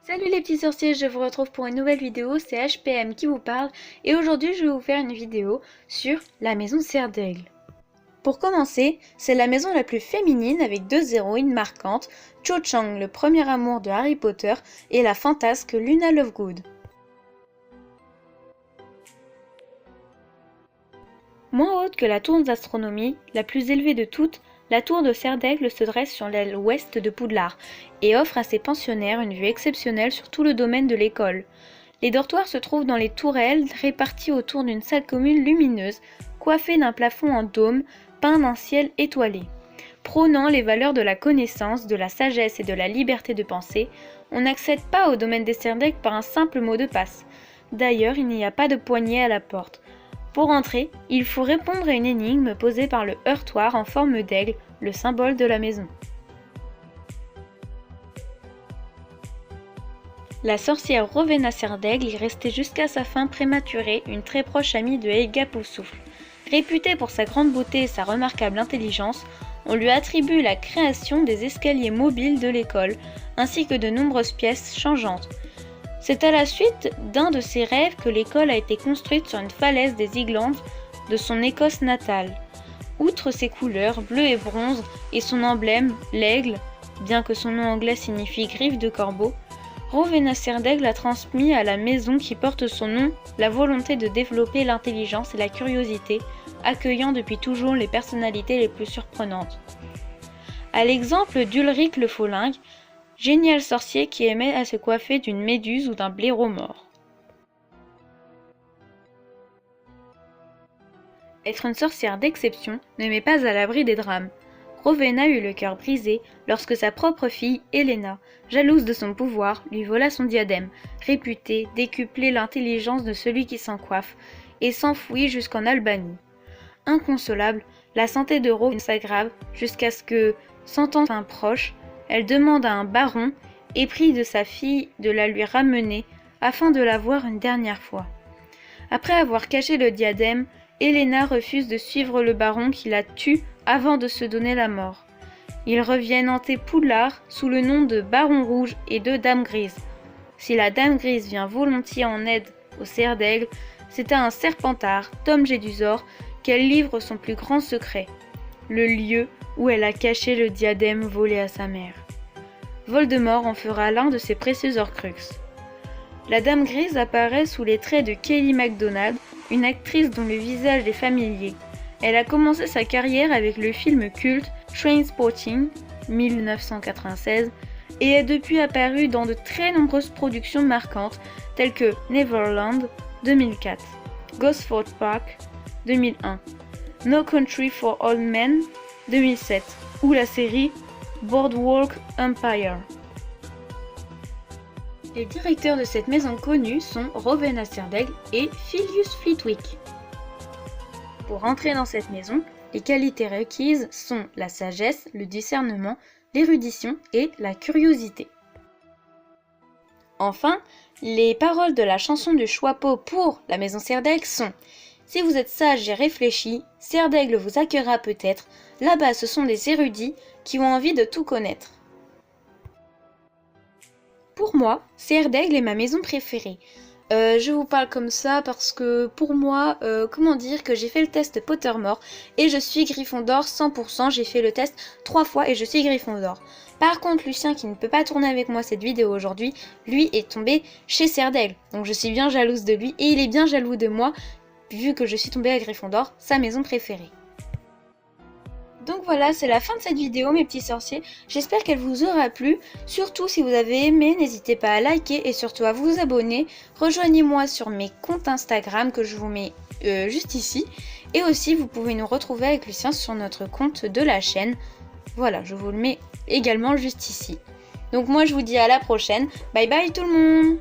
Salut les petits sorciers, je vous retrouve pour une nouvelle vidéo, c'est HPM qui vous parle et aujourd'hui je vais vous faire une vidéo sur la maison Serre d'Aigle. Pour commencer, c'est la maison la plus féminine avec deux héroïnes marquantes, Cho Chang, le premier amour de Harry Potter, et la fantasque Luna Lovegood. Moins haute que la tour d'astronomie, la plus élevée de toutes, la tour de Serre d'Aigle se dresse sur l'aile ouest de Poudlard et offre à ses pensionnaires une vue exceptionnelle sur tout le domaine de l'école. Les dortoirs se trouvent dans les tourelles réparties autour d'une salle commune lumineuse, coiffée d'un plafond en dôme, peint d'un ciel étoilé. Prônant les valeurs de la connaissance, de la sagesse et de la liberté de penser, on n'accède pas au domaine des Serre d'Aigle par un simple mot de passe. D'ailleurs, il n'y a pas de poignée à la porte. Pour entrer, il faut répondre à une énigme posée par le heurtoir en forme d'aigle, le symbole de la maison. La sorcière Rowena Serre d'Aigle y restait jusqu'à sa fin prématurée une très proche amie de Helga Poufsouffle. Réputée pour sa grande beauté et sa remarquable intelligence, on lui attribue la création des escaliers mobiles de l'école, ainsi que de nombreuses pièces changeantes. C'est à la suite d'un de ses rêves que l'école a été construite sur une falaise des Highlands de son Écosse natale. Outre ses couleurs, bleu et bronze, et son emblème, l'aigle, bien que son nom anglais signifie griffe de corbeau, Rowena Serre d'Aigle a transmis à la maison qui porte son nom la volonté de développer l'intelligence et la curiosité, accueillant depuis toujours les personnalités les plus surprenantes. À l'exemple d'Ulrich le Faulingue, génial sorcier qui aimait à se coiffer d'une méduse ou d'un blaireau mort. Être une sorcière d'exception ne met pas à l'abri des drames. Rowena eut le cœur brisé lorsque sa propre fille, Helena, jalouse de son pouvoir, lui vola son diadème, réputé décupler l'intelligence de celui qui s'en coiffe, et s'enfuit jusqu'en Albanie. Inconsolable, la santé de Rowena s'aggrave jusqu'à ce que, sentant un proche, elle demande à un baron, épris de sa fille, de la lui ramener, afin de la voir une dernière fois. Après avoir caché le diadème, Helena refuse de suivre le baron qui la tue avant de se donner la mort. Ils reviennent hanter Poudlard sous le nom de Baron Rouge et de Dame Grise. Si la Dame Grise vient volontiers en aide aux Serre d'Aigle, c'est à un serpentard, Tom Jedusor, qu'elle livre son plus grand secret, le lieu où elle a caché le diadème volé à sa mère. Voldemort en fera l'un de ses précieux Horcruxes. La Dame Grise apparaît sous les traits de Kelly MacDonald, une actrice dont le visage est familier. Elle a commencé sa carrière avec le film culte Trainspotting, 1996, et est depuis apparue dans de très nombreuses productions marquantes telles que Neverland, 2004, Gosford Park, 2001, No Country for Old Men, 2007, ou la série Boardwalk Empire. Les directeurs de cette maison connue sont Rowena Serre d'Aigle et Filius Flitwick. Pour entrer dans cette maison, les qualités requises sont la sagesse, le discernement, l'érudition et la curiosité. Enfin, les paroles de la chanson du Choixpeau pour la maison Serre d'Aigle sont: si vous êtes sage et réfléchi, Serre d'Aigle vous accueillera peut-être. Là-bas, ce sont des érudits qui ont envie de tout connaître. Pour moi, Serre d'Aigle est ma maison préférée. Je vous parle comme ça parce que pour moi, comment dire que j'ai fait le test Pottermore et je suis Gryffondor 100%, j'ai fait le test 3 fois et je suis Gryffondor. Par contre, Lucien qui ne peut pas tourner avec moi cette vidéo aujourd'hui, lui est tombé chez Serre d'Aigle. Donc je suis bien jalouse de lui et il est bien jaloux de moi vu que je suis tombée à Gryffondor, sa maison préférée. Donc voilà, c'est la fin de cette vidéo mes petits sorciers, j'espère qu'elle vous aura plu, surtout si vous avez aimé, n'hésitez pas à liker et surtout à vous abonner, rejoignez-moi sur mes comptes Instagram que je vous mets juste ici, et aussi vous pouvez nous retrouver avec Lucien sur notre compte de la chaîne, voilà, je vous le mets également juste ici. Donc moi je vous dis à la prochaine, bye bye tout le monde!